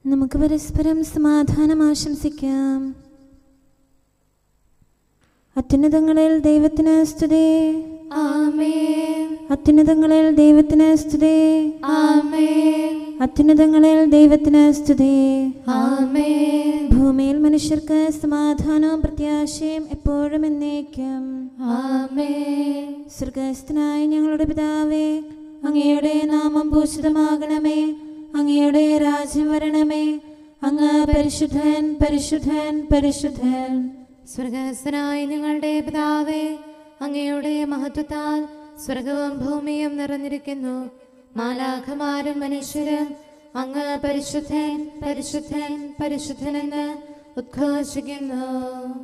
നമുക്ക് പരസ്പരം സമാധാനം ആശംസിക്കാം. അത്യുന്നതങ്ങളിൽ ദൈവത്തിന് സ്തുതി. ആമേൻ. അത്യുന്നതങ്ങളിൽ ദൈവത്തിന് സ്തുതി. ആമേൻ. അത്യുന്നതങ്ങളിൽ ദൈവത്തിന് സ്തുതി. ആമേൻ. ഭൂമിയിൽ മനുഷ്യർക്ക് സമാധാനവും പ്രത്യാശയും എപ്പോഴും എന്നേക്കും. ആമേൻ. സ്വർഗ്ഗസ്ഥനായ ഞങ്ങളുടെ പിതാവേ, അങ്ങയുടെ നാമം പൂജിതമാകണമേ. അങ്ങയുടെ രാജ്യം വരണമേ. അങ്ങ് പരിശുദ്ധൻ, പരിശുദ്ധൻ, പരിശുദ്ധൻ. സ്വർഗ്ഗസ്ഥനായ ഞങ്ങളുടെ പിതാവേ, അങ്ങയുടെ മഹത്വത്താൽ സ്വർഗവും ഭൂമിയും നിറഞ്ഞിരിക്കുന്നു. മാലാഖമാരും മനുഷ്യരും അങ്ങ് പരിശുദ്ധൻ, പരിശുദ്ധൻ, പരിശുദ്ധനെന്ന് ഉദ്ഘോഷിക്കുന്നു.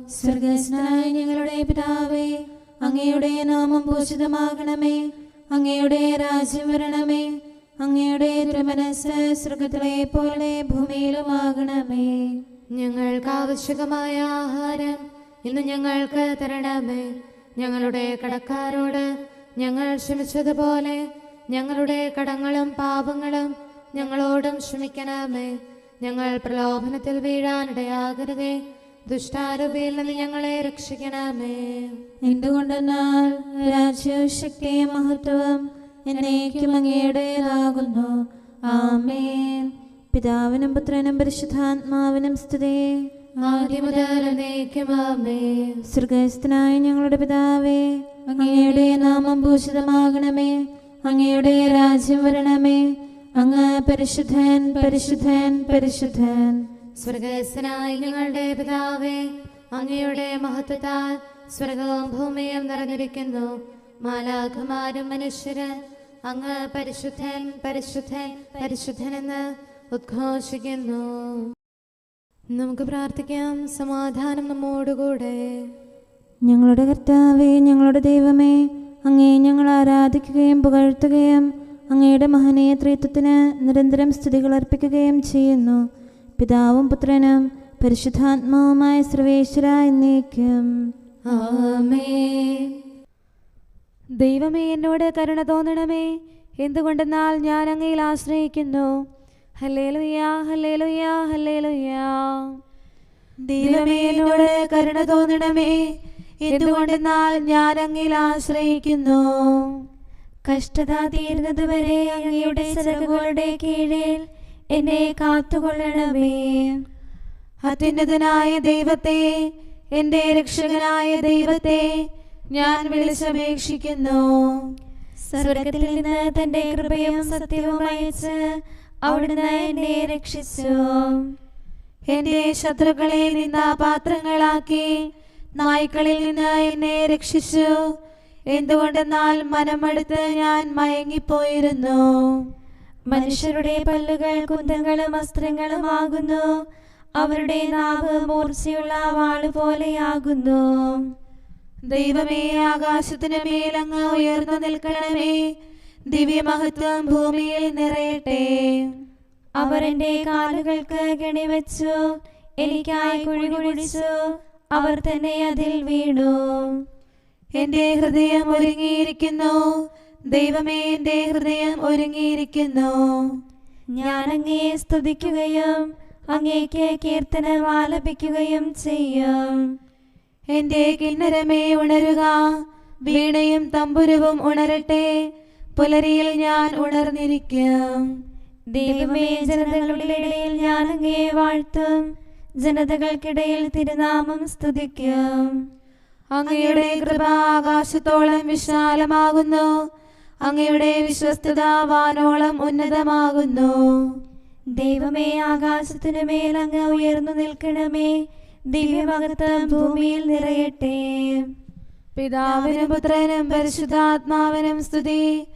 സ്വർഗ്ഗസ്ഥനായ ഞങ്ങളുടെ പിതാവേ, അങ്ങയുടെ നാമം പൂജിതമാകണമേ. അങ്ങയുടെ രാജ്യം വരണമേ. അങ്ങയുടെ തിരുമനസ്സ് സ്വർഗ്ഗത്തിലെ പോലെ ഭൂമിയിലുമാകണമേ. ഞങ്ങൾക്ക് ആവശ്യമായ ആഹാരം ഇന്ന് ഞങ്ങൾക്ക് തരണമേ. ഞങ്ങളുടെ കടക്കാരോട് ഞങ്ങൾ ക്ഷമിച്ചതുപോലെ ഞങ്ങളുടെ കടങ്ങളും പാപങ്ങളും ഞങ്ങളോടും ക്ഷമിക്കണമേ. ഞങ്ങൾ പ്രലോഭനത്തിൽ വീഴാനിടയാകരുതേ. ദുഷ്ടാരൂപിയിൽ നിന്ന് ഞങ്ങളെ രക്ഷിക്കണമേ. എന്തുകൊണ്ടെന്നാൽ രാജ്യവും ശക്തിയും മഹത്വവും എന്നേക്കും അങ്ങയുടേതാകുന്നു. ആമേൻ. പിതാവിനും പുത്രനും പരിശുദ്ധാത്മാവിനും സ്തുതി. ആദ്യം മുതൽ എന്നേക്കും ആമേൻ. സ്വർഗ്ഗസ്ഥനായ ഞങ്ങളുടെ പിതാവേ, അങ്ങയുടെ നാമം പൂജിതമാകണമേ. അങ്ങയുടെ രാജ്യം വരണമേ. അങ്ങ് പരിശുദ്ധൻ, പരിശുദ്ധൻ, പരിശുദ്ധൻ. സ്വർഗ്ഗസ്ഥനായ ഞങ്ങളുടെ പിതാവേ, അങ്ങയുടെ മഹത്വത്താൽ സ്വർഗവും ഭൂമിയും നിറഞ്ഞിരിക്കുന്നു. മാലാഖമാരും മനുഷ്യരും അങ്ങ് പരിശുദ്ധൻ, പരിശുദ്ധൻ, പരിശുദ്ധനെന്ന് ഉദ്ഘോഷിക്കുന്നു. നമുക്ക് പ്രാർത്ഥിക്കാം. സമാധാനം നമ്മോടുകൂടെ. ഞങ്ങളുടെ കർത്താവേ, ഞങ്ങളുടെ ദൈവമേ, അങ്ങേ ഞങ്ങൾ ആരാധിക്കുകയും പുകഴ്ത്തുകയും അങ്ങയുടെ മഹനീയ ത്രിത്വത്തിന് നിരന്തരം സ്തുതികൾ അർപ്പിക്കുകയും ചെയ്യുന്നു. പിതാവും പുത്രനും പരിശുദ്ധാത്മാവുമായ സർവേശ്വര എന്നേക്കും. ആമേൻ. ദൈവമേ, എന്നോട് കരുണ തോന്നണമേ. എന്തുകൊണ്ടെന്നാൽ ഞാൻ അങ്ങയിൽ ആശ്രയിക്കുന്നു. ഹല്ലേലൂയ, ഹല്ലേലൂയ, ഹല്ലേലൂയ. ദൈവമേ, എന്നോട് കരുണ തോന്നണമേ. എന്തുകൊണ്ടെന്നാൽ ഞാൻ അങ്ങയിൽ ആശ്രയിക്കുന്നു. കഷ്ടത തീരുന്നതുവരെ അങ്ങയുടെ ചിറകുകളുടെ കീഴിൽ എന്നെ കാത്തുകൊള്ളണമേ. അത്യുന്നതനായ ദൈവത്തെ, എൻ്റെ രക്ഷകനായ ദൈവത്തെ ഞാൻ വിളിച്ചപേക്ഷിക്കുന്നു. സ്വർഗത്തിൽ നിന്ന് തന്റെ കൃപയും സത്യവും അയച്ച് അവിടുന്ന് എന്നെ രക്ഷിച്ചു. എൻ്റെ ശത്രുക്കളെ നിന്ദാപാത്രങ്ങളാക്കി നായ്ക്കളിൽ നിന്ന് എന്നെ രക്ഷിച്ചു. എന്തുകൊണ്ടെന്നാൽ മനമടുത്ത് ഞാൻ മയങ്ങിപ്പോയിരുന്നു. മനുഷ്യരുടെ പല്ലുകൾ കുന്തങ്ങളും അസ്ത്രങ്ങളുമാകുന്നു. അവരുടെ നാവ് മൂർച്ചയുള്ള വാള് പോലെയാകുന്നു. ദൈവമേ, ആകാശത്തിന് മേലങ്ങ് ഉയർന്നു നിൽക്കണമേ. ദിവ്യമഹത്വം ഭൂമിയിൽ നിറയട്ടെ. അവർ എന്റെ കാലുകൾക്ക് കെണിവെച്ചു. എനിക്കായി കുഴി കുഴിച്ചു. അവർ തന്നെ അതിൽ വീണു. എൻ്റെ ഹൃദയം ഒരുങ്ങിയിരിക്കുന്നു. ദൈവമേ, എൻ്റെ ഹൃദയം ഒരുങ്ങിയിരിക്കുന്നു. ഞാൻ അങ്ങയെ സ്തുതിക്കുകയും അങ്ങേക്ക് കീർത്തനം ആലപിക്കുകയും ചെയ്യും. എൻ്റെ കിന്നരമേ ഉണരുക. വീണയും തമ്പുരുവും ഉണരട്ടെ. പുലരിയിൽ ഞാൻ ഉണർന്നിരിക്കും. ദൈവമേ, ജനതകളുടെ ഇടയിൽ ഞാൻ അങ്ങയെ വാഴ്ത്തും. ജനതകൾക്കിടയിൽ തിരുനാമം സ്തുതിക്കും. അങ്ങയുടെ കൃപ ആകാശത്തോളം വിശാലമാകുന്നു. അങ്ങയുടെ വിശ്വസ്തത വാനോളം ഉന്നതമാകുന്നു. ദൈവമേ, ആകാശത്തിനു മേൽ അങ്ങ് ഉയർന്നു നിൽക്കണമേ. ദിവ്യമഹത്വം ഭൂമിയിൽ നിറയട്ടെ. പിതാവിനും പുത്രനും പരിശുദ്ധാത്മാവിനും സ്തുതി.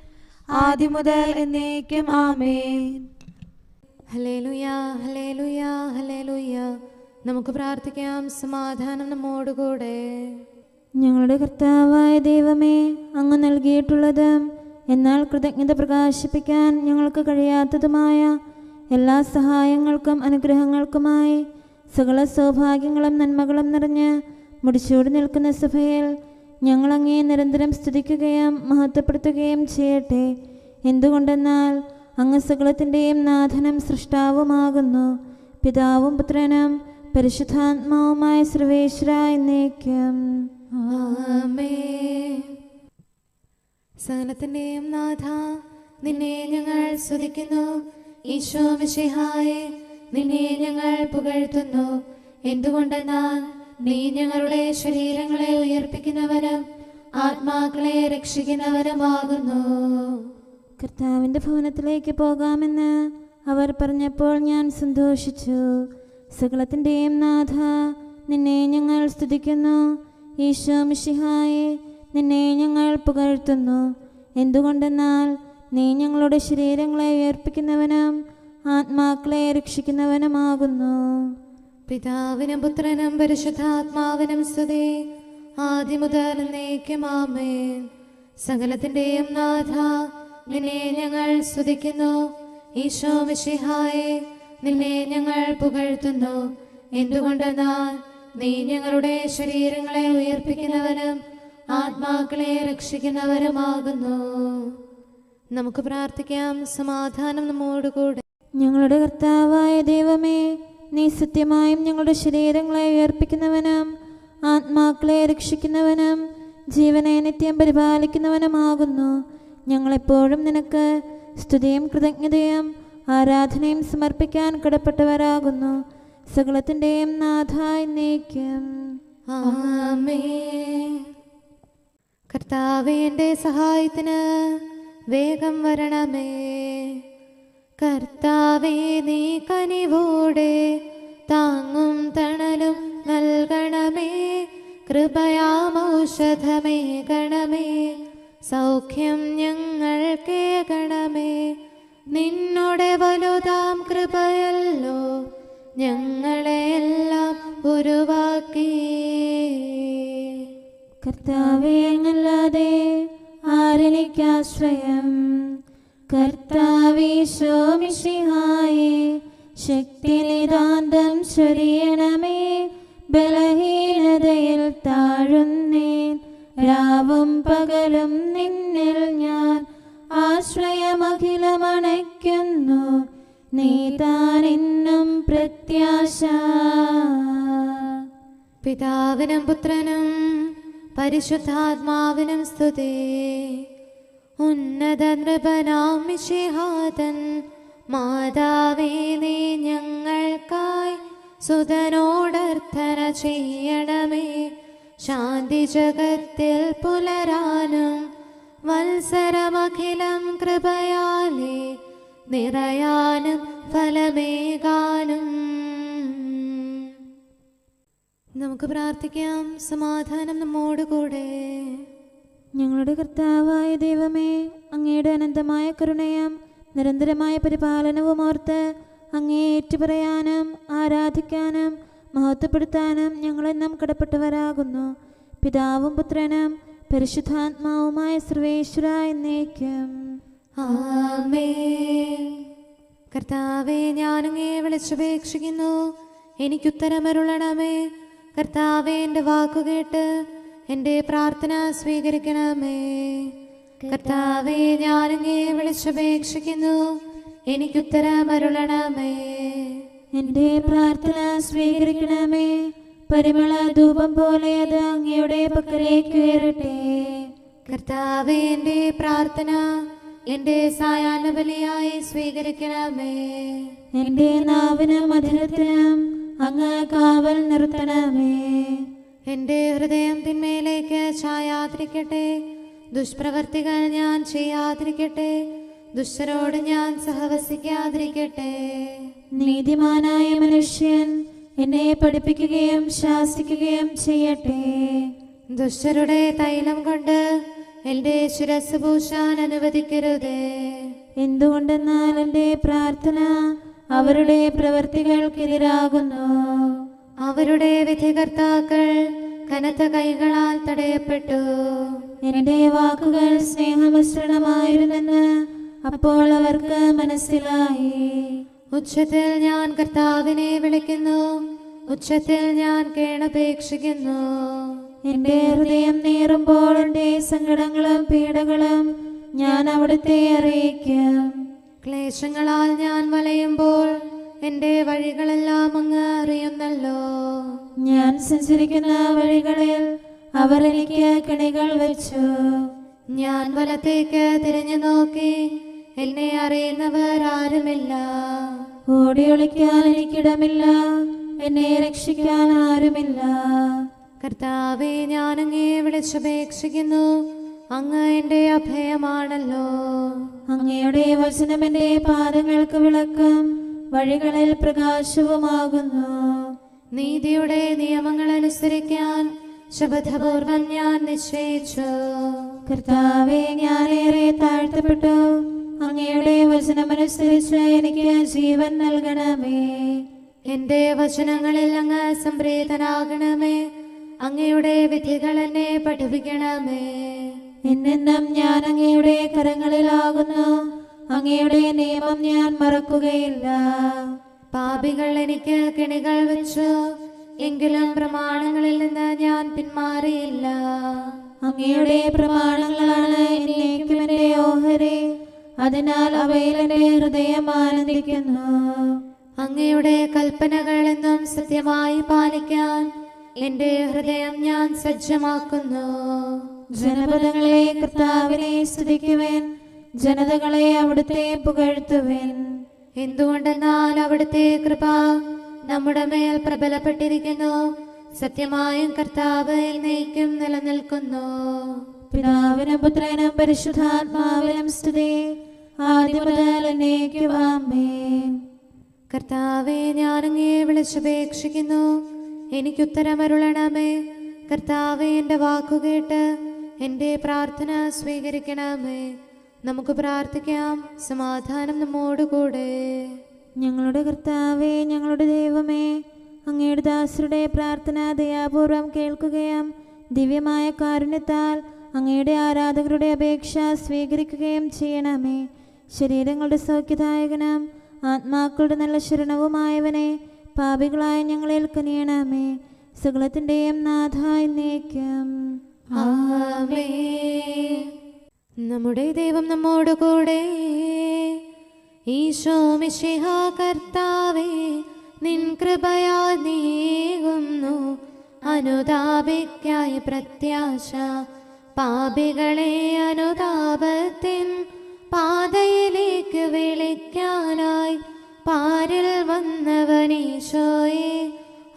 ആദ്യം മുതൽ എന്നേക്കും ആമേൻ. ഹല്ലേലൂയ, ഹല്ലേലൂയ, ഹല്ലേലൂയ. നമുക്ക് പ്രാർത്ഥിക്കാം. സമാധാനം നമ്മോടുകൂടെ. ഞങ്ങളുടെ കർത്താവായ ദൈവമേ, അങ്ങ് നൽകിയിട്ടുള്ളതും എന്നാൽ കൃതജ്ഞത പ്രകാശിപ്പിക്കാൻ ഞങ്ങൾക്ക് കഴിയാത്തതുമായ എല്ലാ സഹായങ്ങൾക്കും അനുഗ്രഹങ്ങൾക്കുമായി സകല സൗഭാഗ്യങ്ങളും നന്മകളും നിറഞ്ഞ് മുടിച്ചൂടി നിൽക്കുന്ന സഭയിൽ ഞങ്ങൾ അങ്ങേ നിരന്തരം സ്തുതിക്കുകയും മഹത്വപ്പെടുത്തുകയും ചെയ്യട്ടെ. എന്തുകൊണ്ടെന്നാൽ അങ്ങ് സകലത്തിൻ്റെയും നാഥനും സൃഷ്ടാവുമാകുന്നു. പിതാവും പുത്രനും പരിശുദ്ധാത്മാവുമായ സർവേശ്വര എന്നേക്കും. ആമേൻ. സകലത്തിന്റെയും നാഥ, നിന്നെ ഞങ്ങൾ സ്തുതിക്കുന്നു. ഈശോ മിശിഹായേ, നിന്നെ ഞങ്ങൾ പുകഴ്ത്തുന്നു. എന്തുകൊണ്ടെന്നാൽ നീ ഞങ്ങളുടെ ശരീരങ്ങളെ ഉയർപ്പിക്കുന്നവനും ആത്മാക്കളെ രക്ഷിക്കുന്നവനുമാകുന്നു. കർത്താവിൻ്റെ ഭവനത്തിലേക്ക് പോകാമെന്ന് അവർ പറഞ്ഞപ്പോൾ ഞാൻ സന്തോഷിച്ചു. സകലത്തിൻ്റെയും നാഥ, നിന്നെ ഞങ്ങൾ സ്തുതിക്കുന്നു. ഈശോ മിശിഹായേ, നിന്നെ ഞങ്ങൾ പുകഴ്ത്തുന്നു. എന്തുകൊണ്ടെന്നാൽ നീ ഞങ്ങളുടെ ശരീരങ്ങളെ ഉയർപ്പിക്കുന്നവനും ആത്മാക്കളെ രക്ഷിക്കുന്നവനുമാകുന്നു. പിതാവിനും പുത്രനും പരിശുദ്ധാത്മാവിനും സ്തുതി, ആദ്യം മുതൽ എന്നേക്കും ആമേൻ. സകലത്തിന്റെയും നാഥ, നിന്നെ ഞങ്ങൾ സ്തുതിക്കുന്നു. ഈശോ മിശിഹായേ, നിന്നെ ഞങ്ങൾ പുകഴ്ത്തുന്നു. എന്തുകൊണ്ടെന്നാൽ നീ ഞങ്ങളുടെ ശരീരങ്ങളെ ഉയർപ്പിക്കുന്നവനും ആത്മാക്കളെ രക്ഷിക്കുന്നവരുമാകുന്നു. നമുക്ക് പ്രാർത്ഥിക്കാം. സമാധാനം നമ്മോടുകൂടെ. ഞങ്ങളുടെ കർത്താവായ ദൈവമേ, നീ സത്യമായും ഞങ്ങളുടെ ശരീരങ്ങളെ ഉയർപ്പിക്കുന്നവനും ആത്മാക്കളെ രക്ഷിക്കുന്നവനും ജീവനെ നിത്യം പരിപാലിക്കുന്നവനുമാകുന്നു. ഞങ്ങളെപ്പോഴും നിനക്ക് സ്തുതിയും കൃതജ്ഞതയും ആരാധനയും സമർപ്പിക്കാൻ കടപ്പെട്ടവരാകുന്നു. സകലത്തിൻ്റെയും നാഥ എന്നേക്കും. ആമേൻ. കർത്താവേ, എൻ്റെ സഹായത്തിന് വേഗം വരണമേ. കർത്താവേ, നീ കനിവോടെ താങ്ങും തണലും നൽകണമേ. കൃപയാമൗഷധമേകണമേ, സൗഖ്യം ഞങ്ങൾക്കേകണമേ. നിന്നോടെ വലുതാം കൃപയല്ലോ ഞങ്ങളെയെല്ലാം ഉരുവാക്കി. കർത്താവേ, അങ്ങല്ലാതെ ആരെനിക്കാശ്രയം? കർത്താവീശോ മിശിഹായേ, ശക്തിനിതാന്തം ചൊരിയണമേ. ബലഹീനതയിൽ താഴുന്നേൻ, രാവും പകലും നിന്നിൽ ഞാൻ ആശ്രയമഖിലമണയ്ക്കുന്നു. നീ താനെന്നും പ്രത്യാശ. പിതാവിനും പുത്രനും പരിശുദ്ധാത്മാവിനും സ്തുതി. ഉന്നത നൃപനാം മിശിഹാതൻ മാതാവേ, നീ ഞങ്ങൾക്കായി സുതനോടർത്ഥന ചെയ്യണമേ. ശാന്തി ജഗത്തിൽ പുലരാനും വത്സരമഖിലം കൃപയാലേ നിറയാനും ഫലമേകാനും. നമുക്ക് പ്രാർത്ഥിക്കാം. സമാധാനം നമ്മോടുകൂടെ. ഞങ്ങളുടെ കർത്താവായ ദൈവമേ, അങ്ങയുടെ അനന്തമായ കരുണയും നിരന്തരമായ പരിപാലനവും ഓർത്ത് അങ്ങയെ ഏറ്റുപറയാനും ആരാധിക്കാനും മഹത്വപ്പെടുത്താനും ഞങ്ങളെന്നും കടപ്പെട്ടവരാകുന്നു. പിതാവും പുത്രനും പരിശുദ്ധാത്മാവുമായ സർവേശ്വര എന്നേക്കും. ആമേൻ. കർത്താവേ, ഞാനങ്ങയെ വിളിച്ചപേക്ഷിക്കുന്നു, എനിക്കുത്തരമരുളണമേ. കർത്താവേ, എൻ്റെ വാക്കുകേട്ട് എൻ്റെ പ്രാർത്ഥന സ്വീകരിക്കണമേ. കർത്താവേ, ഞാനങ്ങയെ വിളിച്ചപേക്ഷിക്കുന്നു, എനിക്കുത്തരമരുളണമേ. എൻ്റെ പ്രാർത്ഥന സ്വീകരിക്കണമേ. പരിമള ധൂപം പോലെ അത് അങ്ങയുടെ പക്കലേക്ക് ഉയരട്ടെ. കർത്താവേ, എൻ്റെ പ്രാർത്ഥന എൻ്റെ സായാഹ്ന ബലിയായി സ്വീകരിക്കണമേ. എൻ്റെ നാവിനും മധുരത്തിനും അങ്ങ് കാവൽ നിർത്തണമേ. എൻ്റെ ഹൃദയം തിന്മയിലേക്ക് ചായാതിരിക്കട്ടെ. ദുഷ്പ്രവർത്തികൾ ഞാൻ ചെയ്യാതിരിക്കട്ടെ. ദുഷ്ടരോട് ഞാൻ സഹവസിക്കാതിരിക്കട്ടെ. നീതിമാനായ മനുഷ്യൻ എന്നെ പഠിപ്പിക്കുകയും ശാസിക്കുകയും ചെയ്യട്ടെ. ദുഷ്ടരുടെ തൈലം കൊണ്ട് എൻ്റെ ശിരസ് പൂശാൻ അനുവദിക്കരുതേ. എന്തുകൊണ്ടെന്നാൽ എൻ്റെ പ്രാർത്ഥന അവരുടെ പ്രവൃത്തികൾക്കെതിരാകുന്നു. അവരുടെ വിധികർത്താക്കൾ കനത്ത കൈകളാൽ തടയപ്പെട്ടു. എൻ്റെ വാക്കുകൾ സ്നേഹമിശ്രണമായിരുന്നെന്ന് അപ്പോൾ അവർക്ക് മനസ്സിലായി. ഉച്ചത്തിൽ ഞാൻ കർത്താവിനെ വിളിക്കുന്നു, ഉച്ചത്തിൽ ഞാൻ കേണപേക്ഷിക്കുന്നു. എൻ്റെ ഹൃദയം നീറുമ്പോൾ എൻ്റെ സങ്കടങ്ങളും പീഡകളും ഞാൻ അവിടുത്തെ അറിയിക്കും. ക്ലേശങ്ങളാൽ ഞാൻ വലയുമ്പോൾ എൻ്റെ വഴികളെല്ലാം അങ്ങ് അറിയുന്നല്ലോ. ഞാൻ സഞ്ചരിക്കുന്ന വഴികളിൽ അവർ എനിക്ക് കെണികൾ വെച്ചു. ഞാൻ വലത്തേക്ക് തിരിഞ്ഞു നോക്കി, എന്നെ അറിയുന്നവർ ആരുമില്ല. ഓടി ഒളിക്കാൻ എനിക്കിടമില്ല, എന്നെ രക്ഷിക്കാൻ ആരുമില്ല. കർത്താവേ, ഞാൻ അങ്ങേ വിളിച്ചപേക്ഷിക്കുന്നു, അങ്ങ് എൻ്റെ അഭയമാണല്ലോ. അങ്ങയുടെ വചനം എൻ്റെ പാദങ്ങൾക്ക് വിളക്കും, വഴികളിൽ പ്രകാശവുമാകുന്നു. നീതിയുടെ നിയമങ്ങൾ അനുസരിക്കാൻ ശപഥപൂർവം ഞാൻ നിശ്ചയിച്ചു. കർത്താവേ, ഞാനേറെ താഴ്ത്തപ്പെട്ടു, അങ്ങയുടെ വചനമനുസരിച്ച് എനിക്ക് ജീവൻ നൽകണമേ. എൻ്റെ വചനങ്ങളിൽ അങ്ങ് സംപ്രീതനാകണമേ. അങ്ങയുടെ വിധികൾ എന്നെ പഠിപ്പിക്കണമേ. എന്നെന്നും ഞാൻ അങ്ങയുടെ കരങ്ങളിലാകുന്നു, അങ്ങയുടെ നിയമം ഞാൻ മറക്കുകയില്ല. പാപികൾ എനിക്ക് കെണികൾ വെച്ചു, എങ്കിലും പ്രമാണങ്ങളിൽ നിന്ന് ഞാൻ പിന്മാറിയില്ല. അങ്ങയുടെ പ്രമാണങ്ങളാണ് എന്നേക്കും എൻ്റെ ഓഹരി, അതിനാൽ അവയിൽ എൻ്റെ ഹൃദയം ആനന്ദിക്കുന്നു. അങ്ങയുടെ കൽപ്പനകൾ എന്നും സത്യമായി പാലിക്കാൻ എൻ്റെ ഹൃദയം ഞാൻ സജ്ജമാക്കുന്നു. ജനപദങ്ങളെ കർത്താവിനെ സ്തുതിക്കുവിൻ, ജനതകളെ അവിടുത്തെ പുകഴ്ത്തുവിൻ. എന്തുകൊണ്ടെന്നാൽ അവിടുത്തെ കൃപ നമ്മുടെ മേൽ പ്രബലപ്പെട്ടിരിക്കുന്നു. സത്യമായും കർത്താവ് എന്നേക്കും നിലനിൽക്കുന്നു. പിതാവിനും പുത്രനും പരിശുദ്ധാത്മാവിനും സ്തുതി, ആദ്യം മുതൽ എന്നേക്കും ആമേൻ. കർത്താവേ, ഞാൻ അങ്ങേ വിളിച്ചപേക്ഷിക്കുന്നു, എനിക്കുത്തരമരുളണമേ. കർത്താവേ, എൻ്റെ വാക്കുകേട്ട് എൻ്റെ പ്രാർത്ഥന സ്വീകരിക്കണമേ. നമുക്ക് പ്രാർത്ഥിക്കാം. സമാധാനം നമ്മോടുകൂടെ. ഞങ്ങളുടെ കർത്താവേ, ഞങ്ങളുടെ ദൈവമേ, അങ്ങയുടെ ദാസരുടെ പ്രാർത്ഥന ദയാപൂർവം കേൾക്കുകയും ദിവ്യമായ കാരുണ്യത്താൽ അങ്ങയുടെ ആരാധകരുടെ അപേക്ഷ സ്വീകരിക്കുകയും ചെയ്യണമേ. ശരീരങ്ങളുടെ സൗഖ്യദായകനും ആത്മാക്കളുടെ നല്ല ശരണവുമായവനെ, പാപികളായ ഞങ്ങളിൽ കനിയണമേ. സകലത്തിൻ്റെയും നാഥ എന്നേക്കും ആമേൻ. നമ്മുടെ ദൈവം നമ്മോടുകൂടെ. ഈശോ മിശിഹാ കർത്താവേ, നിൻ കൃപയാൽ നീങ്ങുന്നു അനുതാപിക്കായി പ്രത്യാശ. പാപികളെ അനുതാപത്തിൻ പാതയിലേക്ക് വിളിക്കാനായി പാരിൽ വന്നവനീശോയെ,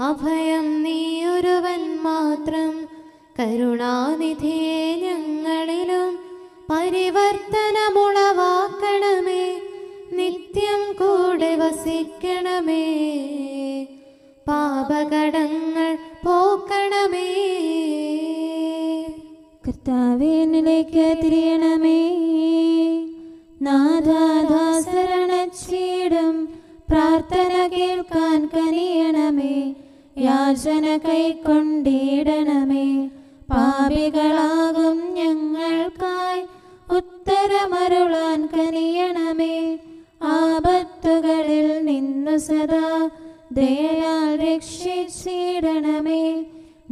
അഭയം നീയൊരുവൻ മാത്രം. കരുണാനിധിയെ ഞങ്ങളിലും പരിവർത്തനമുളവാക്കണമേ. നിത്യം കൂടെ വസിക്കണമേ. പാപകടങ്ങൾ പോക്കണമേ. കർത്താവേ, എന്നിലേക്ക് തിരിയണമേ. നാഥാദാസരണച്ചീടും പ്രാർത്ഥന കേൾക്കാൻ കനിയണമേ. യാചന കൈക്കൊണ്ടിടണമേ. പാപികളാകും ഞങ്ങൾക്കായി ഉത്തരമരുളാൻ കനിയണമേ. ആപത്തുകളിൽ നിന്നു സദാ ദയയാൽ രക്ഷിച്ചിടണമേ.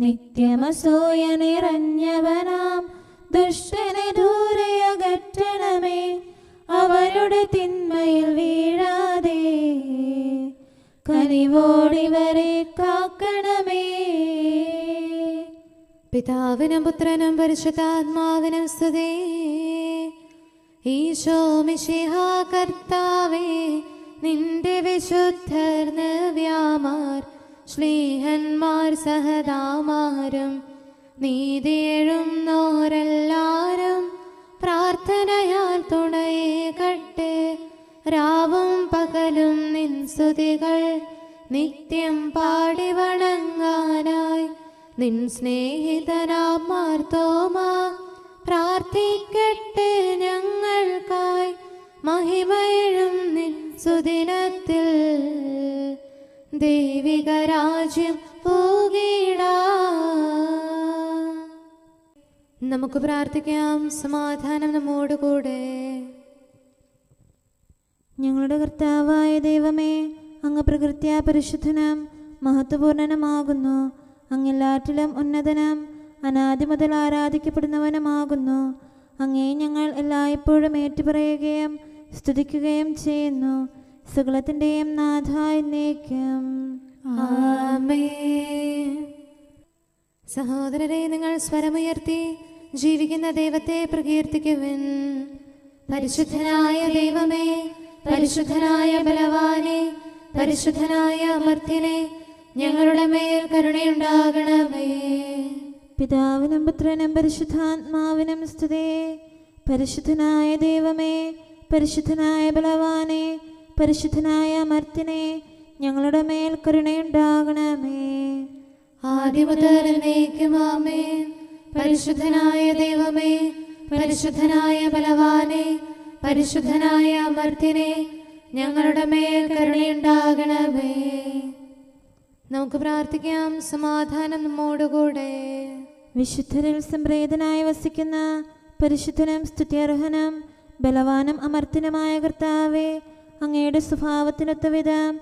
നിത്യമസൂയ നിറഞ്ഞവനാം ദുഷ്ടനെ ദൂരെ അകറ്റണമേ. അവരുടെ തിന്മയിൽ വീഴാതെ കനിവോടിവരെ കാക്കണമേ. പിതാവിനും പുത്രനും പരിശുദ്ധാത്മാവിനും സ്തുതി. ഈശോ മിശിഹാ കർത്താവേ, നിന്റെ വിശുദ്ധർ നവ്യാമാർ ശ്ലീഹന്മാർ സഹദാമാരും നീതിയെഴുന്നോരെല്ലാരും പ്രാർത്ഥനയാൽ തുണയേകട്ടെ. രാവും പകലും നിൻ സ്തുതികൾ നിത്യം പാടി വണങ്ങാനായി നിൻ സ്നേഹിതനാം മാർത്തോമാ പ്രാർത്ഥിക്കട്ടെ ഞങ്ങൾക്കായി. മഹിമയിലും നിൻ സുദിനത്തിൽ ദൈവിക രാജ്യം പോകീടാ. നമുക്ക് പ്രാർത്ഥിക്കാം. സമാധാനം നമ്മോടുകൂടെ. ഞങ്ങളുടെ കർത്താവായ ദൈവമേ, അങ്ങ് പ്രകൃത്യാ പരിശുദ്ധനും മഹത്വപൂർണനുമാകുന്നു. അങ്ങെല്ലാറ്റിലും ഉന്നതനും അനാദി മുതൽ ആരാധിക്കപ്പെടുന്നവനുമാകുന്നു. അങ്ങേ ഞങ്ങൾ എല്ലായ്പ്പോഴും ഏറ്റുപറയുകയും സ്തുതിക്കുകയും ചെയ്യുന്നു. സകലത്തിൻ്റെയും നാഥ എന്നേക്കും. ആമേൻ. സഹോദരരെ, നിങ്ങൾ സ്വരമുയർത്തി ജീവിക്കുന്ന ദൈവത്തെ പ്രകീർത്തിക്കുവിൻ. പരിശുദ്ധനായ ദൈവമേ, പരിശുദ്ധനായ ബലവാനെ, പരിശുദ്ധനായ അമർത്യനെ, ഞങ്ങളുടെ മേൽ കരുണയുണ്ടാകണമേ. പിതാവിനും പുത്രനും പരിശുദ്ധാത്മാവിനും സ്തുതി. പരിശുദ്ധനായ ദൈവമേ, പരിശുദ്ധനായ ബലവാനെ, പരിശുദ്ധനായ അമർത്യനെ, ഞങ്ങളുടെ മേൽ കരുണയുണ്ടാകണമേ. ആദിമുതൽ എന്നേക്കും ആമേൻ. പരിശുദ്ധനായ ദൈവമേ, പരിശുദ്ധനായ ബലവാനെ, പരിശുദ്ധനായ അമർത്യനെ, ഞങ്ങളുടെ മേൽ കരുണയുണ്ടാകണമേ. നമുക്ക് പ്രാർത്ഥിക്കാം. സമാധാനം നമ്മോടുകൂടെ. വിശുദ്ധരിൽ സംപ്രീതനായി വസിക്കുന്ന പരിശുദ്ധനും സ്തുത്യർഹനും ബലവാനും അമർത്യനുമായ കർത്താവേ, അങ്ങയുടെ സ്വഭാവത്തിനൊത്ത വിധം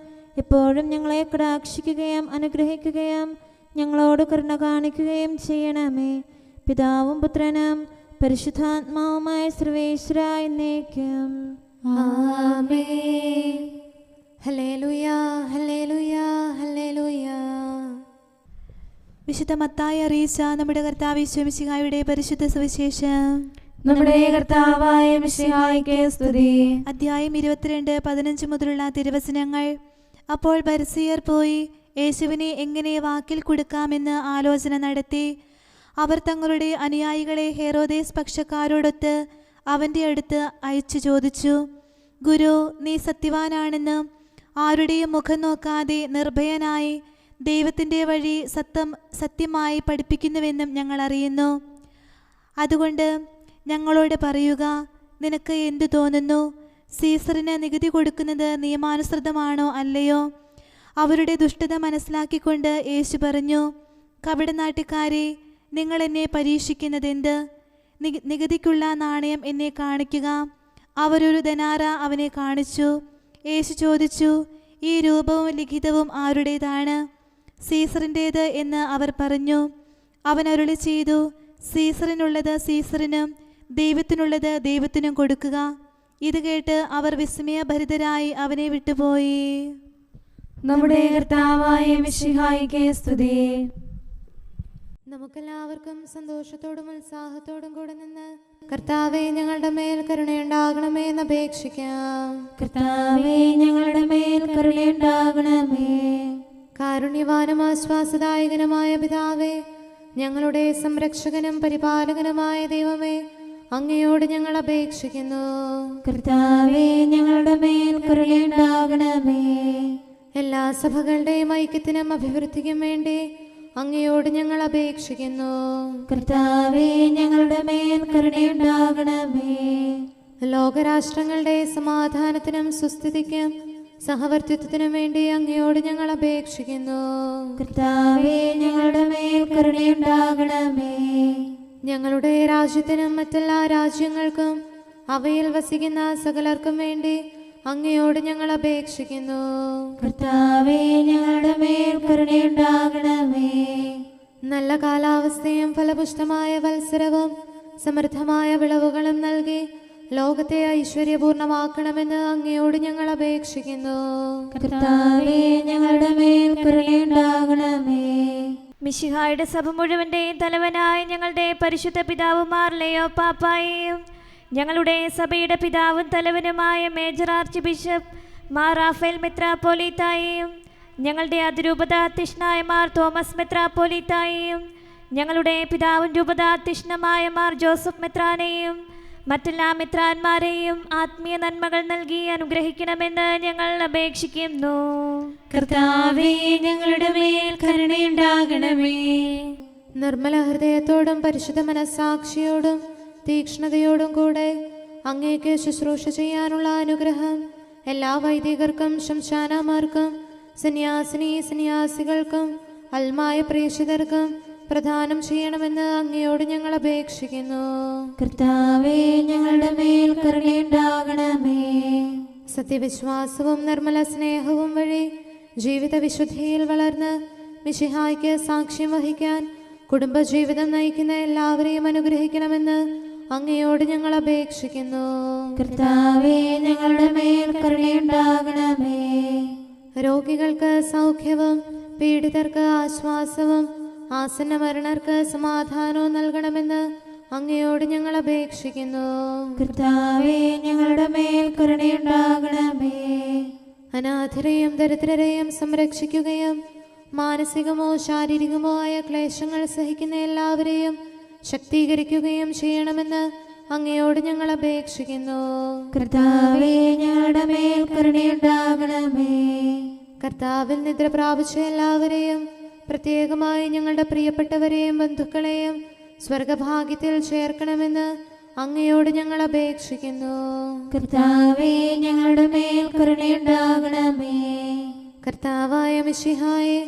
എപ്പോഴും ഞങ്ങളെ കടാക്ഷിക്കുകയും അനുഗ്രഹിക്കുകയും ഞങ്ങളോട് കരുണ കാണിക്കുകയും ചെയ്യണമേ. പിതാവും പുത്രനും പരിശുദ്ധാത്മാവുമായ സർവേശ്വര എന്നേക്കും. ആമേൻ. ഹല്ലേലൂയ, ഹല്ലേലൂയ, ഹല്ലേലൂയ. വിശുദ്ധ മത്തായി അറിയിച്ച നമ്മുടെ കർത്താവ് യേശു മിശിഹായുടെ പരിശുദ്ധ സുവിശേഷം. നമ്മുടെ കർത്താവായ മിശിഹായ്ക്ക് സ്തുതി. അധ്യായം 22, 15 മുതലുള്ള തിരുവചനങ്ങൾ. അപ്പോൾ ഫരിസേയർ പോയി യേശുവിനെ എങ്ങനെ വാക്കിൽ കൊടുക്കാമെന്ന് ആലോചന നടത്തി. അവർ തങ്ങളുടെ അനുയായികളെ ഹെരോദേസ് പക്ഷക്കാരോടൊത്ത് അവൻ്റെ അടുത്ത് അയച്ചു ചോദിച്ചു, ഗുരു, നീ സത്യവാനാണെന്ന് ആരുടെയും മുഖം നോക്കാതെ നിർഭയനായി ദൈവത്തിൻ്റെ വഴി സത്യമായി പഠിപ്പിക്കുന്നുവെന്നും ഞങ്ങൾ അറിയുന്നു. അതുകൊണ്ട് ഞങ്ങളോട് പറയുക, നിനക്ക് എന്തു തോന്നുന്നു? സീസറിന് നികുതി കൊടുക്കുന്നത് നിയമാനുസൃതമാണോ അല്ലയോ? അവരുടെ ദുഷ്ടത മനസ്സിലാക്കിക്കൊണ്ട് യേശു പറഞ്ഞു, കപടനാട്ടുകാരെ, നിങ്ങൾ എന്നെ പരീക്ഷിക്കുന്നതെന്ത്? നികുതിക്കുള്ള നാണയം എന്നെ കാണിക്കുക. അവരൊരു ധനാറ അവനെ കാണിച്ചു. യേശു ചോദിച്ചു, ഈ രൂപവും ലിഖിതവും ആരുടേതാണ്? സീസറിൻ്റേത് എന്ന് അവർ പറഞ്ഞു. അവൻ അരുളി ചെയ്തു, സീസറിനുള്ളത് സീസറിനും ദൈവത്തിനുള്ളത് ദൈവത്തിനും കൊടുക്കുക. ഇത് കേട്ട് അവർ വിസ്മയഭരിതരായി അവനെ വിട്ടുപോയി. നമ്മുടെ കർത്താവായ മിശിഹായ്ക്ക് സ്തുതി. നമുക്കെല്ലാവർക്കും സന്തോഷത്തോടും ഉത്സാഹത്തോടും കൂടെ നിന്ന് കർത്താവേ, ഞങ്ങളുടെ മേൽ കരുണയുണ്ടാകണമേ എന്ന് അപേക്ഷിക്കാം. കർത്താവേ, ഞങ്ങളുടെ മേൽ കരുണയുണ്ടാകണമേ. കാരുണ്യവാനും ആശ്വാസദായകനുമായ പിതാവേ, ഞങ്ങളുടെ സംരക്ഷകനും പരിപാലകനുമായ ദൈവമേ, അങ്ങയോട് ഞങ്ങൾ അപേക്ഷിക്കുന്നു. കർത്താവേ, ഞങ്ങളുടെ മേൽ കരുണയുണ്ടാകണമേ. എല്ലാ സഭകളുടെയും ഐക്യത്തിനും അഭിവൃദ്ധിക്കും വേണ്ടി അങ്ങയോട് ഞങ്ങൾ അപേക്ഷിക്കുന്നു. കർത്താവേ, ഞങ്ങളുടെ മേൽ കരുണയുണ്ടാകണമേ. ലോകരാഷ്ട്രങ്ങളുടെ സമാധാനത്തിനും സുസ്ഥിതിക്കും സഹവർത്തിത്വത്തിനും വേണ്ടി അങ്ങയോട് ഞങ്ങൾ അപേക്ഷിക്കുന്നു. കർത്താവേ, ഞങ്ങളുടെ മേൽ കരുണയുണ്ടാകണമേ. ഞങ്ങളുടെ രാജ്യത്തിനും മറ്റെല്ലാ രാജ്യങ്ങൾക്കും അവയിൽ വസിക്കുന്ന സകലർക്കും വേണ്ടി അങ്ങയോട് ഞങ്ങൾ അപേക്ഷിക്കുന്നു. കർത്താവേ, ഞങ്ങളുടെ മേൽ കരുണയുണ്ടാകണമേ. നല്ല കാലാവസ്ഥയും ഫലപുഷ്ടമായ വത്സരവും സമൃദ്ധമായ വിളവുകളും നൽകി ലോകത്തെ ഐശ്വര്യപൂർണമാക്കണമെന്ന് അങ്ങയോട് ഞങ്ങൾ അപേക്ഷിക്കുന്നു. കർത്താവേ, ഞങ്ങളുടെ മേൽ കരുണയുണ്ടാകണമേ. മിശിഹായുടെ സഭ മുഴുവൻ്റെയും തലവനായ ഞങ്ങളുടെ പരിശുദ്ധ പിതാവ് മാർ ലെയോ പാപ്പായെയും ഞങ്ങളുടെ സഭയുടെ പിതാവും തലവനുമായ major archbishop Mar Raphael മെത്രാപ്പോലീത്തായെയും ഞങ്ങളുടെ അതിരൂപതാധ്യക്ഷനായ മാർ തോമസ് മെത്രാപ്പോലീത്തായെയും ഞങ്ങളുടെ പിതാവും രൂപതാധ്യക്ഷനുമായ മാർ ജോസഫ് മെത്രാനെയും മറ്റെല്ലാ മെത്രാന്മാരെയും ആത്മീയ നന്മകൾ നൽകി അനുഗ്രഹിക്കണമെന്ന് ഞങ്ങൾ അപേക്ഷിക്കുന്നു. കർത്താവേ, ഞങ്ങളുടെ മേൽ കരുണയുണ്ടാകണമേ. നിർമ്മല ഹൃദയത്തോടും പരിശുദ്ധ മനസ്സാക്ഷിയോടും തീക്ഷ്ണതയോടും കൂടെ അങ്ങേക്ക് ശുശ്രൂഷ ചെയ്യാനുള്ള അനുഗ്രഹം എല്ലാ വൈദികർക്കും ശംശാനമാർക്കും സന്യാസികൾക്കും അൽമായ പ്രേക്ഷിതർക്കും പ്രദാനം ചെയ്യണമെന്ന് അങ്ങയോട് ഞങ്ങൾ അപേക്ഷിക്കുന്നു. കർത്താവേ, ഞങ്ങളുടെ മേൽ കരുണയുണ്ടാകണമേ. സത്യവിശ്വാസവും നിർമ്മല സ്നേഹവും വഴി ജീവിത വിശുദ്ധിയിൽ വളർന്ന് മിശിഹായ്ക്ക് സാക്ഷ്യം വഹിക്കാൻ കുടുംബജീവിതം നയിക്കുന്ന എല്ലാവരെയും അനുഗ്രഹിക്കണമെന്ന് അങ്ങയോട് ഞങ്ങൾ അപേക്ഷിക്കുന്നു. കർത്താവേ, ഞങ്ങളുടെ മേൽ കരുണയുണ്ടാകണമേ. പീഡിതർക്ക് ആശ്വാസവും ആസന്ന മരണർക്ക് സമാധാനവും നൽകണമെന്ന് അങ്ങയോട് ഞങ്ങൾ അപേക്ഷിക്കുന്നു. കർത്താവേ, ഞങ്ങളുടെ മേൽ കരുണയുണ്ടാകണമേ. അനാഥരെയും ദരിദ്രരെയും സംരക്ഷിക്കുകയും മാനസികമോ ശാരീരികമോ ആയ ക്ലേശങ്ങൾ സഹിക്കുന്ന എല്ലാവരെയും ശക്തീകരിക്കുകയും ചെയ്യണമെന്ന് അങ്ങയോട് ഞങ്ങൾ അപേക്ഷിക്കുന്നു. കർത്താവേ, ഞങ്ങളുടെ മേൽ കരുണയുണ്ടാകണമേ. കർത്താവിൽ നിദ്ര പ്രാപിച്ച എല്ലാവരെയും പ്രത്യേകമായി ഞങ്ങളുടെ പ്രിയപ്പെട്ടവരെയും ബന്ധുക്കളെയും സ്വർഗഭാഗ്യത്തിൽ ചേർക്കണമെന്ന് അങ്ങയോട് ഞങ്ങൾ അപേക്ഷിക്കുന്നു. കർത്താവേ, ഞങ്ങളുടെ മേൽ കരുണയുണ്ടാകണമേ. കർത്താവായ മിശിഹായെ,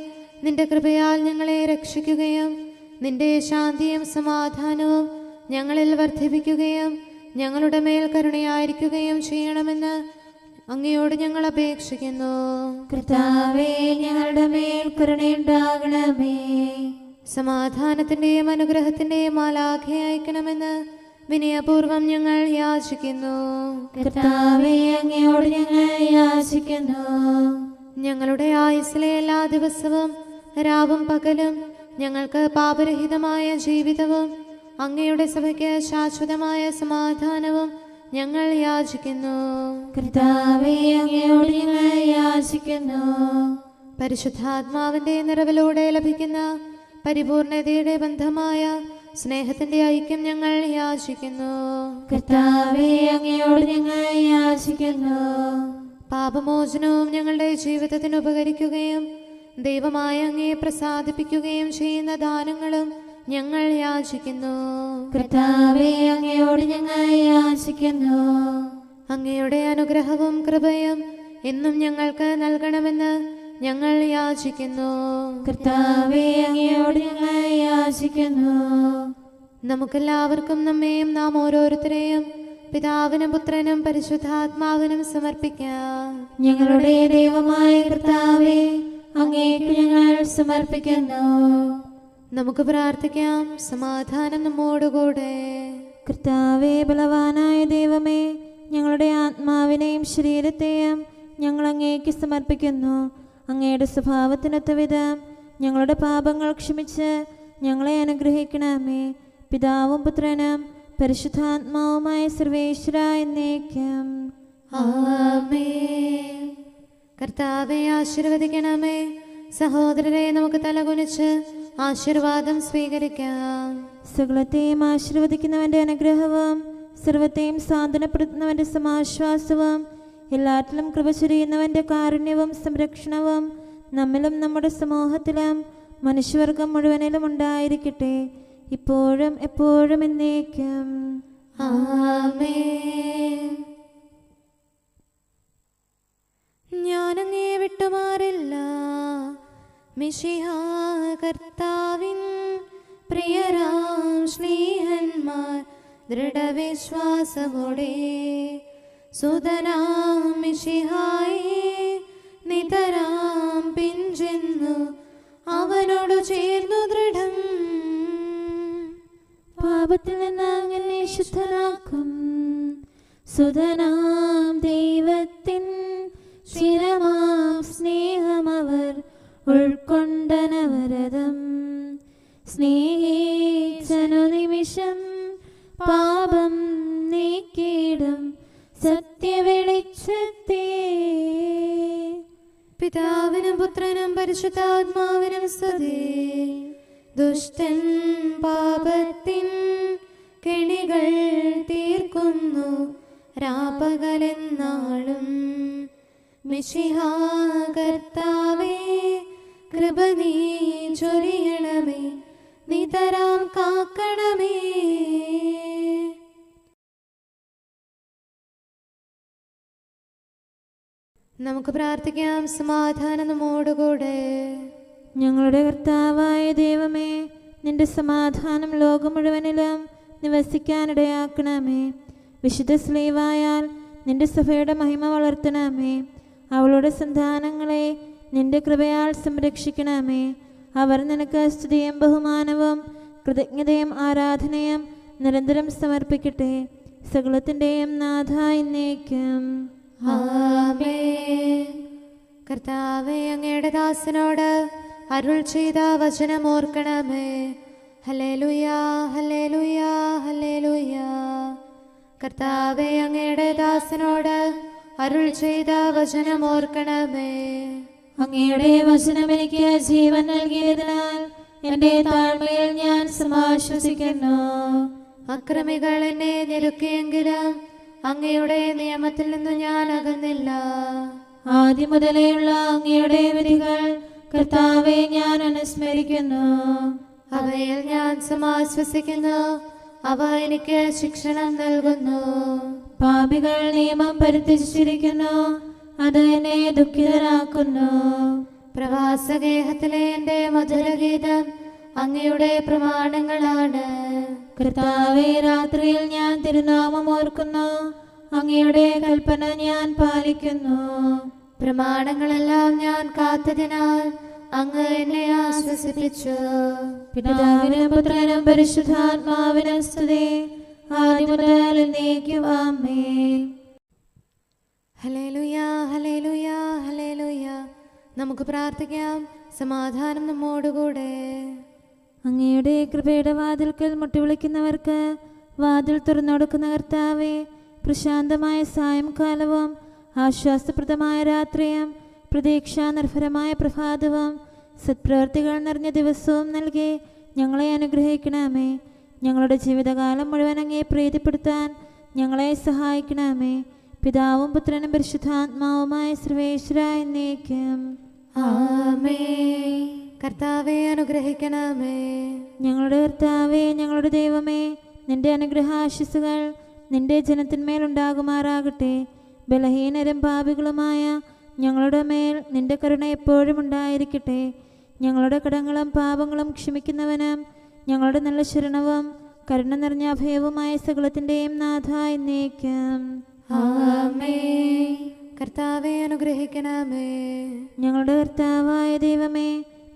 നിന്റെ കൃപയാൽ ഞങ്ങളെ രക്ഷിക്കുകയും നിന്റെ ശാന്തിയും സമാധാനവും ഞങ്ങളിൽ വർദ്ധിപ്പിക്കുകയും ഞങ്ങളുടെ മേൽ കരുണയായിരിക്കുകയും ചെയ്യണമെന്ന് അങ്ങയോട് ഞങ്ങൾ അപേക്ഷിക്കുന്നു. കർത്താവേ, ഞങ്ങളുടെ മേൽ കരുണയുണ്ടാകണമേ. സമാധാനത്തിന്റെയും അനുഗ്രഹത്തിന്റെയും മാലാഖയെ അയക്കണമെന്ന് വിനയപൂർവം ഞങ്ങൾ യാചിക്കുന്നു. കർത്താവേ, അങ്ങയോട് ഞങ്ങൾ യാചിക്കുന്നു. ഞങ്ങളുടെ ആയുസ്സിലെ എല്ലാ ദിവസവും രാവും പകലും ഞങ്ങൾക്ക് പാപരഹിതമായ ജീവിതവും അങ്ങയുടെ സഭയ്ക്ക് ശാശ്വതമായ സമാധാനവും ഞങ്ങൾ യാചിക്കുന്നു. കർത്താവേ, അങ്ങയോട് ഞങ്ങൾ യാചിക്കുന്നു. പരിശുദ്ധാത്മാവിന്റെ നിറവിലൂടെ ലഭിക്കുന്ന പരിപൂർണതയുടെ ബന്ധമായ സ്നേഹത്തിന്റെ ഐക്യം ഞങ്ങൾ യാചിക്കുന്നു. കർത്താവേ, അങ്ങയോട് ഞങ്ങൾ യാചിക്കുന്നു. പാപമോചനവും ഞങ്ങളുടെ ജീവിതത്തിന് ഉപകരിക്കുകയും ദൈവമായ അങ്ങയെ പ്രസാദിപ്പിക്കുകയും ചെയ്യുന്ന ദാനങ്ങളും ഞങ്ങൾ യാചിക്കുന്നു. കർത്താവേ, അങ്ങയോട് ഞങ്ങൾ യാചിക്കുന്നു. അങ്ങയുടെ അനുഗ്രഹവും കൃപയും എന്നും ഞങ്ങൾക്ക് നൽകണമെന്ന് ഞങ്ങൾ യാചിക്കുന്നു. കർത്താവേ, അങ്ങയോട് ഞങ്ങൾ യാചിക്കുന്നു. നമുക്കെല്ലാവർക്കും നമ്മെയും നാം ഓരോരുത്തരെയും പിതാവിനും പുത്രനും പരിശുദ്ധാത്മാവിനും സമർപ്പിക്കാം. ഞങ്ങളുടെ ദൈവമായ കർത്താവേ, അങ്ങേക്ക് ഞങ്ങൾ സമർപ്പിക്കുന്നു. നമുക്ക് പ്രാർത്ഥിക്കാം. സമാധാനം നമ്മോടുകൂടെ. കർത്താവേ, ബലവാനായ ദൈവമേ, ഞങ്ങളുടെ ആത്മാവിനെയും ശരീരത്തെയും ഞങ്ങൾ അങ്ങേക്ക് സമർപ്പിക്കുന്നു. അങ്ങയുടെ സ്വഭാവത്തിനൊത്ത വിധം ഞങ്ങളുടെ പാപങ്ങൾ ക്ഷമിച്ച് ഞങ്ങളെ അനുഗ്രഹിക്കണമേ. പിതാവും പുത്രനും പരിശുദ്ധാത്മാവുമായ സർവേശ്വര എന്നേക്കും ആമേൻ. കർത്താവെ ആശീർവദിക്കണമേ. സഹോദരരെ, നമുക്ക് തലകുനിച്ച് ആശീർവാദം സ്വീകരിക്കാം. സകലത്തെയും ആശീർവദിക്കുന്നവന്റെ അനുഗ്രഹവും സർവത്തെയും സാന്ത്വനപ്പെടുത്തുന്നവന്റെ സമാശ്വാസവും എല്ലാറ്റിലും കൃപ ചൊരിയുന്നവന്റെ കാരുണ്യവും സംരക്ഷണവും നമ്മിലും നമ്മുടെ സമൂഹത്തിലും മനുഷ്യവർഗം മുഴുവനിലും ഉണ്ടായിരിക്കട്ടെ, ഇപ്പോഴും എപ്പോഴും എന്നേക്കും ആമേൻ. ഞാനങ്ങേ വിട്ടുമാറില്ല, മിശിഹാ കർത്താവിൻ പ്രിയരാം സ്നേഹന്മാർ ദൃഢവിശ്വാസമോടെ സുതനാം മിശിഹായെ നിതരാം പിഞ്ചെന്നു അവനോട് ചേർന്നു ദൃഢം. പാപത്തിൽ നിന്ന് അങ്ങനെ ശുദ്ധനാക്കും സുതനാം ദൈവത്തിൻ ചിരമാം സ്നേഹമവർ ഉൾക്കൊണ്ടനവരതം. സ്നേഹിച്ചനു നിമിഷം പാപം നീക്കിയിടും സത്യവെളിച്ചത്തെ. പിതാവിനും പുത്രനും പരിശുദ്ധാത്മാവിനും സ്തുതി. ദുഷ്ടൻ പാപത്തിൻ കെണികൾ തീർക്കുന്നു രാപകലെന്നാളും. മിശിഹാ കർത്താവേ, കൃപ നീ ചൊരിയണമേ, നിതരാം കാക്കണമേ. നമുക്ക് പ്രാർത്ഥിക്കാം. സമാധാനം നമ്മോടുകൂടെ. ഞങ്ങളുടെ കർത്താവായ ദൈവമേ, നിന്റെ സമാധാനം ലോകം മുഴുവനിലും നിവസിക്കാനിടയാക്കണമേ. വിശുദ്ധ സ്ലീവായാൽ നിന്റെ സഭയുടെ മഹിമ വളർത്തണമേ. അവളുടെ സന്താനങ്ങളെ നിന്റെ കൃപയാൽ സംരക്ഷിക്കണമേ. അവർ നിനക്ക് സ്തുതിയും ബഹുമാനവും കൃതജ്ഞതയും ആരാധനയും നിരന്തരം സമർപ്പിക്കട്ടെ, സകലത്തിൻ്റെയും നാഥ എന്നേക്കും ആമേൻ. കർത്താവേ, അങ്ങയുടെ ദാസനോട് അരുൾ ചെയ്ത വചനമോർക്കണമേ. ഹല്ലേലൂയാ ഹല്ലേലൂയാ ഹല്ലേലൂയാ. കർത്താവേ, അങ്ങയുടെ ദാസനോട് അരുൾ ചെയ്ത വചനമോർക്കണമേ. അങ്ങയുടെ വചനം എനിക്ക് ജീവൻ നൽകിയതിനാൽ എന്റെ താഴ്മയിൽ ഞാൻ സമാശ്വസിക്കുന്നു. അക്രമികൾ എന്നെ ഞെരുക്കിയെങ്കിലും അങ്ങയുടെ നിയമത്തിൽ നിന്ന് ഞാൻ അകന്നില്ല. ആദ്യം മുതലേയുള്ള അങ്ങയുടെ വിധികൾ കർത്താവെ ഞാൻ അനുസ്മരിക്കുന്നു. അവയിൽ ഞാൻ സമാശ്വസിക്കുന്നു. അവ എനിക്ക് ശിക്ഷണം നൽകുന്നു. പാപികൾ നിയമം പരിത്യജിച്ചിരിക്കുന്നു, അത് എന്നെ ദുഃഖിതരാക്കുന്നു. പ്രവാസഗേഹത്തിലെ എന്റെ മധുരഗീതം അങ്ങയുടെ പ്രമാണങ്ങളാണ്. കർത്താവെ, രാത്രിയിൽ ഞാൻ തിരുനാമം ഓർക്കുന്നു, അങ്ങയുടെ കൽപ്പന ഞാൻ പാലിക്കുന്നു. പ്രമാണങ്ങളെല്ലാം ഞാൻ കാത്തതിനാൽ അങ്ങ് എന്നെ ആശ്വസിപ്പിച്ചു. പിതാവിനും പുത്രനും പരിശുദ്ധാത്മാവിനും സ്തുതി, ആദ്യം മുതൽ എന്നേക്കും ആമേൻ. ഹല്ലേലൂയാ ഹല്ലേലൂയാ ഹല്ലേലൂയാ. നമുക്ക് പ്രാർത്ഥിക്കാം. സമാധാനം നമ്മോടുകൂടെ. അങ്ങയുടെ കൃപയുടെ വാതിൽക്കൽ മുട്ടിവിളിക്കുന്നവർക്ക് വാതിൽ തുറന്നുകൊടുക്കുന്ന കർത്താവേ, പ്രശാന്തമായ സായംകാലവും ആശ്വാസപ്രദമായ രാത്രിയും പ്രതീക്ഷാനിർഭരമായ പ്രഭാതവും സത്പ്രവൃത്തികൾ നിറഞ്ഞ ദിവസവും നൽകി ഞങ്ങളെ അനുഗ്രഹിക്കണമേ. ഞങ്ങളുടെ ജീവിതകാലം മുഴുവൻ അങ്ങയെ പ്രീതിപ്പെടുത്താൻ ഞങ്ങളെ സഹായിക്കണമേ. പിതാവും പുത്രനും പരിശുദ്ധാത്മാവുമായ സർവേശ്വരായ എന്നേക്കും ആമേൻ. കർത്താവേ, അനുഗ്രഹിക്കണമേ. ഞങ്ങളുടെ കർത്താവേ, ഞങ്ങളുടെ ദൈവമേ, നിന്റെ അനുഗ്രഹാശിസുകൾ നിന്റെ ജനത്തിന്മേലുണ്ടാകുമാറാകട്ടെ. ബലഹീനരും പാപികളുമായ ഞങ്ങളുടെ മേൽ നിന്റെ കരുണ എപ്പോഴും ഉണ്ടായിരിക്കട്ടെ. ഞങ്ങളുടെ കടങ്ങളും പാപങ്ങളും ക്ഷമിക്കുന്നവനും ഞങ്ങളുടെ നല്ല ശരണവും കരുണ നിറഞ്ഞ അഭയവുമായ സകലത്തിൻ്റെയും നാഥ എന്നേക്കും ആമേൻ. കർത്താവേ, അനുഗ്രഹിക്കണമേ. ഞങ്ങളുടെ കർത്താവായ ദൈവമേ,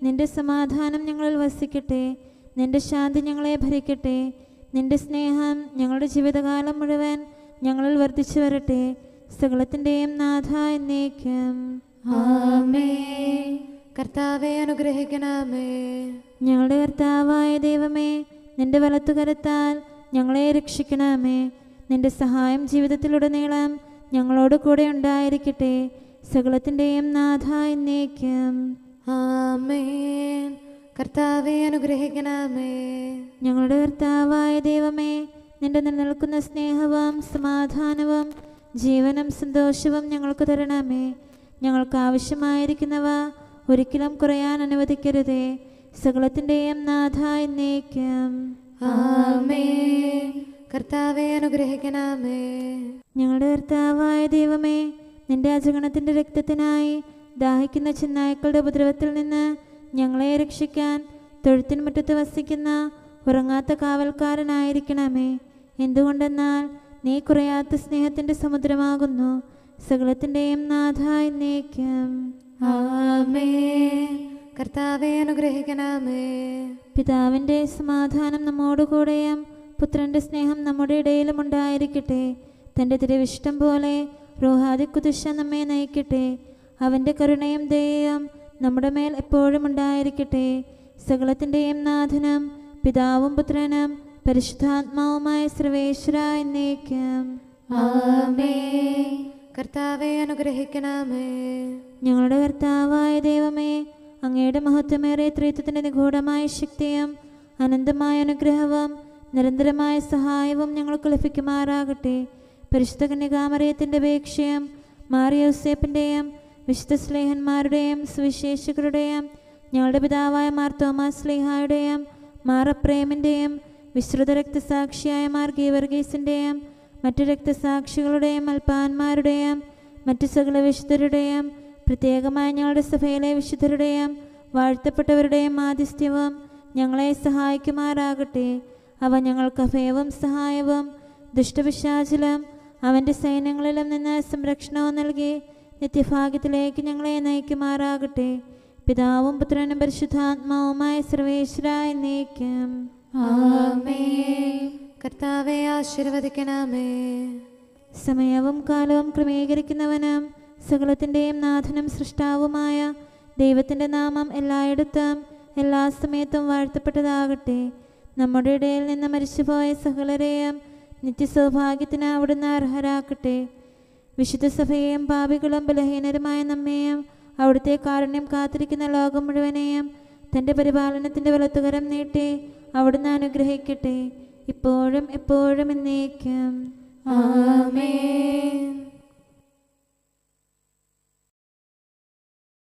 നിന്റെ സമാധാനം ഞങ്ങളിൽ വസിക്കട്ടെ. നിന്റെ ശാന്തി ഞങ്ങളെ ഭരിക്കട്ടെ. നിന്റെ സ്നേഹം ഞങ്ങളുടെ ജീവിതകാലം മുഴുവൻ ഞങ്ങളിൽ വർദ്ധിച്ചു വരട്ടെ. സകലത്തിൻ്റെയും നാഥ എന്നേക്കും ആമേൻ. കർത്താവേ, അനുഗ്രഹിക്കണമേ. ഞങ്ങളുടെ കർത്താവായ ദൈവമേ, നിന്റെ വലത്തുകരത്താൽ ഞങ്ങളെ രക്ഷിക്കണമേ. നിന്റെ സഹായം ജീവിതത്തിലുടനീളം ഞങ്ങളോട് കൂടെ ഉണ്ടായിരിക്കട്ടെ. സകലത്തിൻ്റെയും നാഥ എന്നേക്കും ആമേൻ. കർത്താവേ, അനുഗ്രഹിക്കണമേ. ഞങ്ങളുടെ കർത്താവായ ദൈവമേ, നിന്റെ നിലനിൽക്കുന്ന സ്നേഹവും സമാധാനവും ജീവനും സന്തോഷവും ഞങ്ങൾക്ക് തരണമേ. ഞങ്ങൾക്ക് ആവശ്യമായിരിക്കുന്നവ ഒരിക്കലും കുറയാൻ അനുവദിക്കരുതേ. സകലത്തിൻ്റെയും നാഥ എന്നേക്കും ആമേൻ. കർത്താവേ, അനുഗ്രഹിക്കണമേ. ഞങ്ങളുടെ കർത്താവായ ദൈവമേ, നിന്റെ അജഗണത്തിൻ്റെ രക്തത്തിനായി ദാഹിക്കുന്ന ചെന്നായ്ക്കളുടെ ഉപദ്രവത്തിൽ നിന്ന് ഞങ്ങളെ രക്ഷിക്കാൻ തൊഴുത്തിൻ മുറ്റത്ത് വസിക്കുന്ന ഉറങ്ങാത്ത കാവൽക്കാരനായിരിക്കണമേ. എന്തുകൊണ്ടെന്നാൽ നീ കുറയാത്ത സ്നേഹത്തിൻ്റെ സമുദ്രമാകുന്നു. സകലത്തിൻ്റെയും നാഥ എന്നേക്കും ആമേൻ. കർത്താവേ, അനുഗ്രഹിക്കണമേ. പിതാവിൻ്റെ സമാധാനം നമ്മോടുകൂടെയും പുത്രൻ്റെ സ്നേഹം നമ്മുടെ ഇടയിലും ഉണ്ടായിരിക്കട്ടെ. തൻ്റെ തിരുവിഷ്ടം പോലെ റോഹാദിക്കുദിശ നമ്മെ നയിക്കട്ടെ. അവൻ്റെ കരുണയും ദയയും നമ്മുടെ മേൽ എപ്പോഴും ഉണ്ടായിരിക്കട്ടെ. സകലത്തിൻ്റെയും നാഥനും പിതാവും പുത്രനും പരിശുദ്ധാത്മാവുമായ സർവേശ്വര എന്നേക്കും ആമേൻ. കർത്താവേ, അനുഗ്രഹിക്കണമേ. ഞങ്ങളുടെ കർത്താവായ ദൈവമേ, അങ്ങയുടെ മഹത്വമേറിയ ത്രിത്വത്തിൻ്റെ നിഗൂഢമായ ശക്തിയും അനന്തമായ അനുഗ്രഹവും നിരന്തരമായ സഹായവും ഞങ്ങൾക്ക് ലഭിക്കുമാറാകട്ടെ. പരിശുദ്ധ കന്യകാമറിയത്തിൻ്റെ അപേക്ഷയും മാറിയോസേപ്പിൻ്റെയും വിശുദ്ധ സ്ലേഹന്മാരുടെയും സുവിശേഷകരുടെയും ഞങ്ങളുടെ പിതാവായ മാർ തോമാസ് സ്ലീഹായുടെയും മാർ അപ്രേമിൻ്റെയും വിശ്രുത രക്തസാക്ഷിയായ മാർ ഗീവർഗീസിൻ്റെയും മറ്റു രക്തസാക്ഷികളുടെയും അൽപ്പാന്മാരുടെയും മറ്റു സകല വിശുദ്ധരുടെയും പ്രത്യേകമായ ഞങ്ങളുടെ സഭയിലെ വിശുദ്ധരുടെയും വാഴ്ത്തപ്പെട്ടവരുടെയും മാധ്യസ്ഥ്യവും ഞങ്ങളെ സഹായിക്കുമാറാകട്ടെ. അവ ഞങ്ങൾക്ക് അഭയവും സഹായവും ദുഷ്ടപിശാചിലും അവൻ്റെ സൈന്യങ്ങളിലും നിന്ന് സംരക്ഷണവും നൽകി നിത്യഭാഗ്യത്തിലേക്ക് ഞങ്ങളെ നയിക്കുമാറാകട്ടെ. പിതാവും പുത്രനും പരിശുദ്ധാത്മാവുമായ സർവേശ്വര എന്നേക്കും ആമേൻ. കർത്താവേ, ആശീർവദിക്കണമേ. സമയവും കാലവും ക്രമീകരിക്കുന്നവനും സകലത്തിൻ്റെയും നാഥനും സൃഷ്ടാവുമായ ദൈവത്തിൻ്റെ നാമം എല്ലായിടത്തും എല്ലാ സമയത്തും വാഴ്ത്തപ്പെട്ടതാകട്ടെ. നമ്മുടെ ഇടയിൽ നിന്ന് മരിച്ചുപോയ സകലരെയും നിത്യസൗഭാഗ്യത്തിന് അവിടുന്ന് അർഹരാക്കട്ടെ. വിശുദ്ധ സഭയെയും പാപികളും ബലഹീനരുമായ നമ്മെയും അവിടുത്തെ കാരുണ്യം കാത്തിരിക്കുന്ന ലോകം മുഴുവനെയും തൻ്റെ പരിപാലനത്തിൻ്റെ വലത്തുകരം നീട്ടി അവിടുന്ന് അനുഗ്രഹിക്കട്ടെ, ഇപ്പോഴും എപ്പോഴും എന്നേക്കും. ആമേൻ.